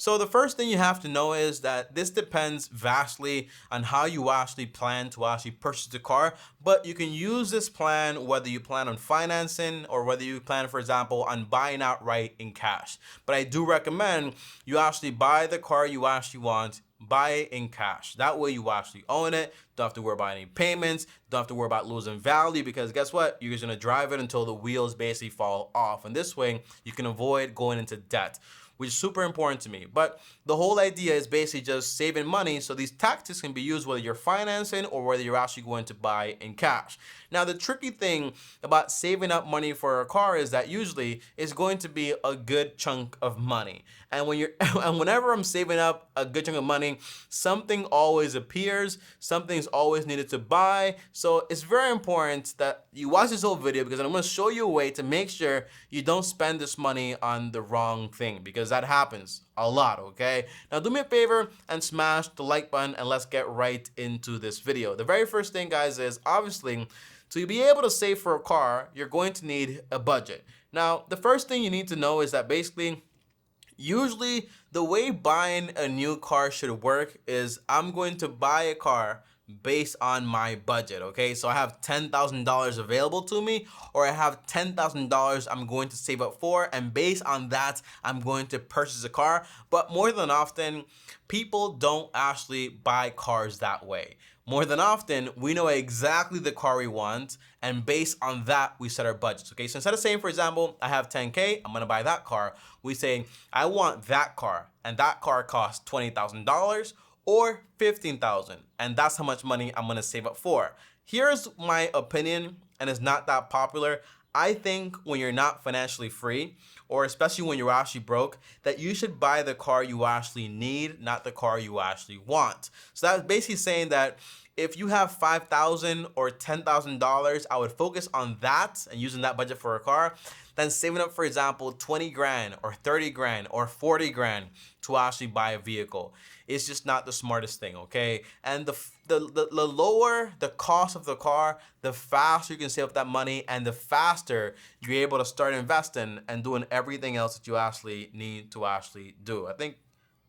So the first thing you have to know is that this depends vastly on how you actually plan to actually purchase the car, but you can use this plan whether you plan on financing or whether you plan, for example, on buying outright in cash. But I do recommend you actually buy the car you actually want, buy it in cash. That way you actually own it. Don't have to worry about any payments. Don't have to worry about losing value, because guess what? You're just gonna drive it until the wheels basically fall off. And this way you can avoid going into debt, which is super important to me. But the whole idea is basically just saving money, so these tactics can be used whether you're financing or whether you're actually going to buy in cash. Now, the tricky thing about saving up money for a car is that usually it's going to be a good chunk of money. And when you're and whenever I'm saving up a good chunk of money, something always appears, something's always needed to buy. So it's very important that you watch this whole video, because I'm going to show you a way to make sure you don't spend this money on the wrong thing, because that happens a lot, okay? Now do me a favor and smash the like button, and let's get right into this video. The very first thing, guys, is obviously to be able to save for a car, you're going to need a budget. Now, the first thing you need to know is that basically, usually the way buying a new car should work is I'm going to buy a car based on my budget, okay? So I have $10,000 available to me, or I have $10,000 I'm going to save up for, and based on that, I'm going to purchase a car. But more than often, people don't actually buy cars that way. More than often, we know exactly the car we want, and based on that, we set our budgets, okay? So instead of saying, for example, I have 10K, I'm gonna buy that car, we say, I want that car, and that car costs $20,000, or $15,000, and that's how much money I'm gonna save up for. Here's my opinion, and it's not that popular. I think when you're not financially free, or especially when you're actually broke, that you should buy the car you actually need, not the car you actually want. So that's basically saying that if you have $5,000 or $10,000, I would focus on that and using that budget for a car, than saving up, for example, 20 grand or 30 grand or 40 grand to actually buy a vehicle. It's just not the smartest thing, okay? And the lower the cost of the car, the faster you can save up that money, and the faster you're able to start investing and doing everything else that you actually need to actually do. I think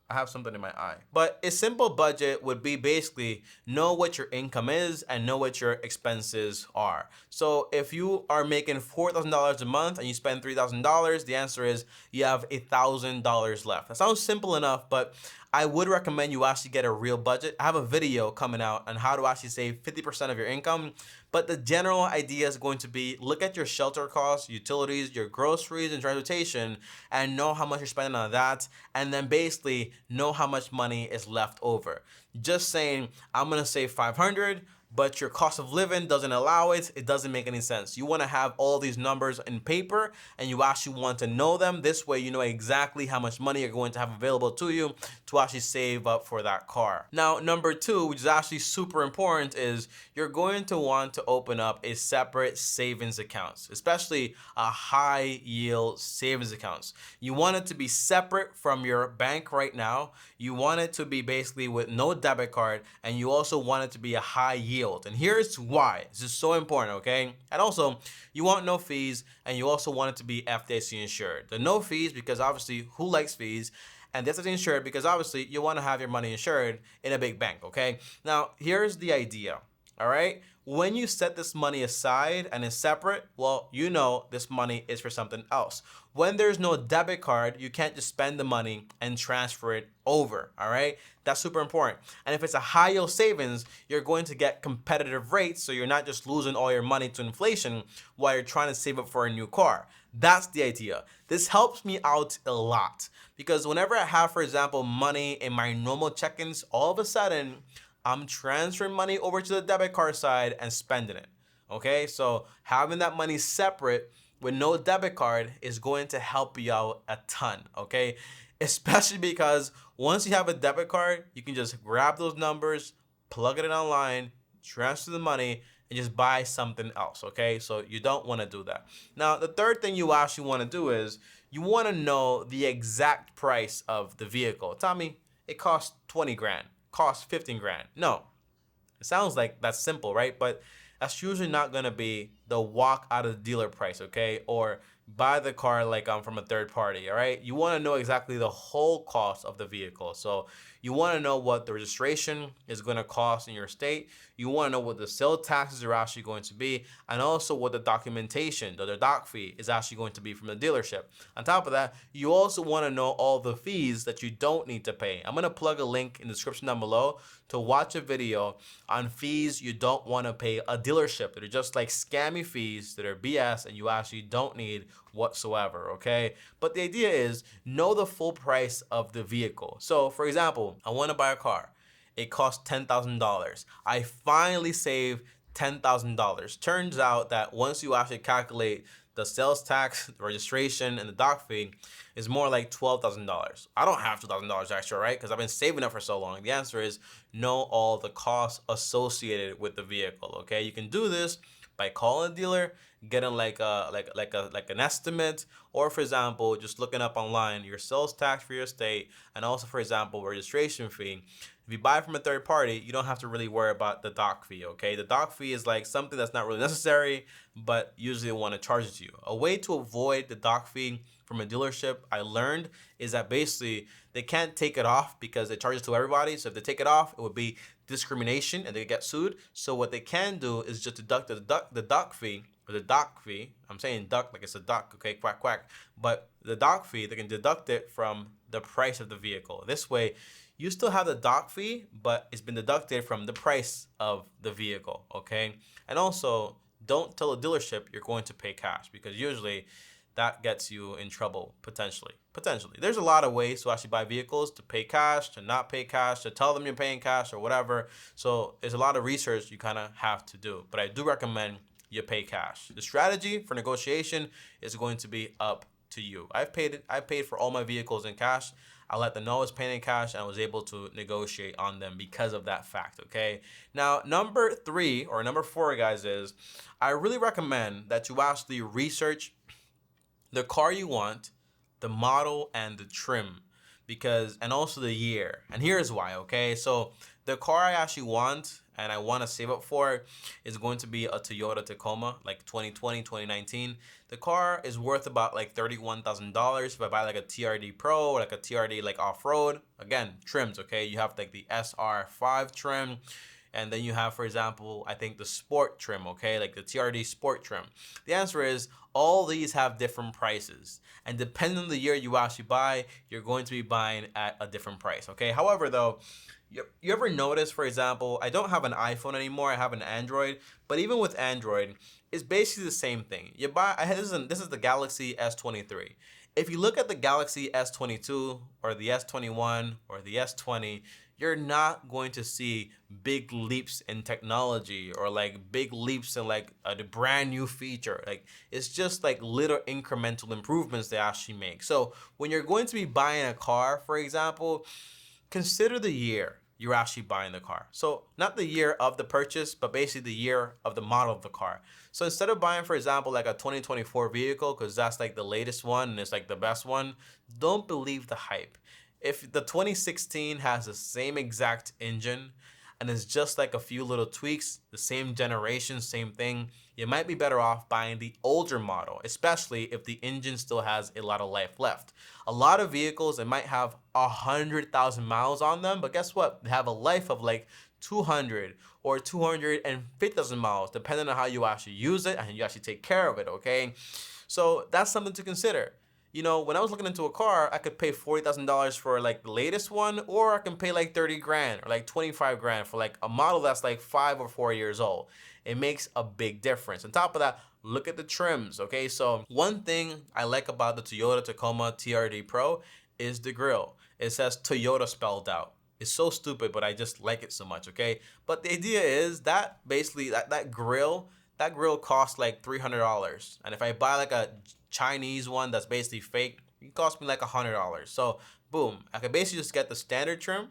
I have something in my eye. But a simple budget would be basically know what your income is and know what your expenses are. So if you are making $4,000 a month and you spend $3,000, the answer is you have $1,000 left. That sounds simple enough, but I would recommend you actually get a real budget. I have a video coming out on how to actually save 50% of your income, but the general idea is going to be look at your shelter costs, utilities, your groceries, and transportation, and know how much you're spending on that, and then basically know how much money is left over. Just saying, I'm gonna save 500, but your cost of living doesn't allow it, it doesn't make any sense. You wanna have all these numbers in paper, and you actually want to know them. This way you know exactly how much money you're going to have available to you to actually save up for that car. Now, number two, which is actually super important, is you're going to want to open up a separate savings account, especially a high yield savings accounts. You want it to be separate from your bank right now. You want it to be basically with no debit card, and you also want it to be a high yield. And here's why. This is so important, okay? And also, you want no fees, and you also want it to be FDIC insured. The no fees, because obviously, who likes fees? And this is insured because obviously you want to have your money insured in a big bank, okay? Now, here's the idea, all right? When you set this money aside and it's separate, well, you know this money is for something else. When there's no debit card, you can't just spend the money and transfer it over, all right? That's super important. And if it's a high yield savings, you're going to get competitive rates, so you're not just losing all your money to inflation while you're trying to save up for a new car. That's the idea. This helps me out a lot, because whenever I have, for example, money in my normal check-ins, all of a sudden, I'm transferring money over to the debit card side and spending it, okay? So having that money separate with no debit card is going to help you out a ton, okay? Especially because once you have a debit card, you can just grab those numbers, plug it in online, transfer the money, and just buy something else, okay? So you don't want to do that. Now, the third thing you actually want to do is you want to know the exact price of the vehicle. Tommy, it costs 20 grand, costs 15 grand. No, it sounds like that's simple, right? But that's usually not going to be the walk out of the dealer price, okay? Or buy the car like from a third party, all right? You want to know exactly the whole cost of the vehicle. So you want to know what the registration is going to cost in your state. You want to know what the sales taxes are actually going to be, and also what the documentation, the doc fee, is actually going to be from the dealership. On top of that, you also want to know all the fees that you don't need to pay. I'm going to plug a link in the description down below to watch a video on fees you don't want to pay a dealership that are just like scammy fees that are BS and you actually don't need whatsoever, okay? But the idea is know the full price of the vehicle. So for example, I want to buy a car. It costs $10,000. I finally saved $10,000. Turns out that once you actually calculate the sales tax, the registration, and the doc fee, is more like $12,000. I don't have $2,000 extra, right? Because I've been saving up for so long. The answer is know all the costs associated with the vehicle. Okay, you can do this by calling a dealer, getting like an estimate, or for example, just looking up online your sales tax for your state, and also for example registration fee. If you buy from a third party, you don't have to really worry about the doc fee, okay? The doc fee is like something that's not really necessary, but usually they want to charge it to you. A way to avoid the doc fee from a dealership, I learned, is that basically they can't take it off because they charge it to everybody. So if they take it off, it would be discrimination and they get sued. So what they can do is just deduct the doc fee, or the doc fee. I'm saying duck like it's a duck, okay, quack, quack. But the doc fee, they can deduct it from the price of the vehicle. This way, you still have the doc fee, but it's been deducted from the price of the vehicle, okay? And also, don't tell a dealership you're going to pay cash, because usually that gets you in trouble, potentially. There's a lot of ways to actually buy vehicles, to pay cash, to not pay cash, to tell them you're paying cash or whatever. So there's a lot of research you kind of have to do, but I do recommend you pay cash. The strategy for negotiation is going to be up to you. I paid for all my vehicles in cash. I let them know I was paying in cash, and I was able to negotiate on them because of that fact, okay? Now, number 3 or number 4, guys, is I really recommend that you actually research the car you want, the model, and the trim, and also the year. And here's why, okay? So the car I actually want and I want to save up for is going to be a Toyota Tacoma, like 2020, 2019. The car is worth about like $31,000 if I buy like a TRD Pro or like a TRD like off-road. Again, trims, okay? You have like the SR5 trim, and then you have, for example, I think the sport trim, okay? Like the TRD sport trim. The answer is all these have different prices. And depending on the year you actually buy, you're going to be buying at a different price, okay? However, though, you ever notice, for example, I don't have an iPhone anymore, I have an Android, but even with Android, it's basically the same thing. You buy, this is the Galaxy S23. If you look at the Galaxy S22 or the S21 or the S20, you're not going to see big leaps in technology or like big leaps in like a brand new feature. Like it's just like little incremental improvements they actually make. So when you're going to be buying a car, for example, consider the year you're actually buying the car. So not the year of the purchase, but basically the year of the model of the car. So instead of buying, for example, like a 2024 vehicle, because that's like the latest one and it's like the best one, don't believe the hype. If the 2016 has the same exact engine and it's just like a few little tweaks, the same generation, same thing, you might be better off buying the older model, especially if the engine still has a lot of life left. A lot of vehicles, it might have 100,000 miles on them, but guess what? They have a life of like 200 or 250,000 miles, depending on how you actually use it and you actually take care of it, okay? So that's something to consider. You know, when I was looking into a car, I could pay $40,000 for like the latest one, or I can pay like 30 grand or like 25 grand for like a model that's like 5 or 4 years old. It makes a big difference. On top of that, look at the trims, okay? So one thing I like about the Toyota Tacoma TRD Pro is the grille. It says Toyota spelled out. It's so stupid, but I just like it so much, okay? But the idea is that basically that grill costs like $300. And if I buy like a Chinese one that's basically fake, it cost me like $100. So boom, I can basically just get the standard trim,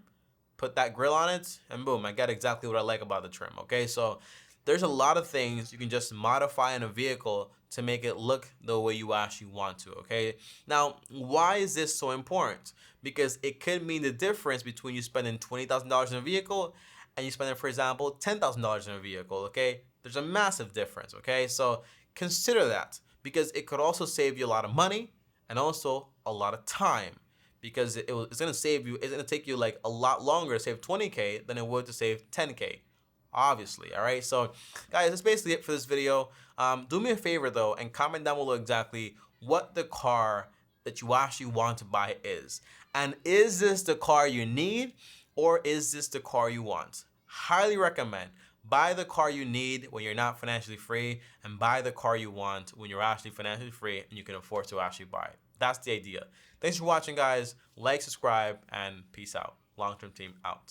put that grill on it, and boom, I get exactly what I like about the trim, okay? So there's a lot of things you can just modify in a vehicle to make it look the way you actually want to, okay? Now, why is this so important? Because it could mean the difference between you spending $20,000 in a vehicle and you spending, for example, $10,000 in a vehicle, okay? There's a massive difference, okay? So consider that. because it could also save you a lot of money and also a lot of time, because it's going to save you, it's going to take you like a lot longer to save 20K than it would to save 10K, obviously. All right, so guys, that's basically it for this video. Do me a favor though and comment down below exactly what the car that you actually want to buy is, and is this the car you need or is this the car you want? Highly recommend buy the car you need when you're not financially free, and buy the car you want when you're actually financially free and you can afford to actually buy it. That's the idea. Thanks for watching, guys. Like, subscribe, and peace out. Long Term Team out.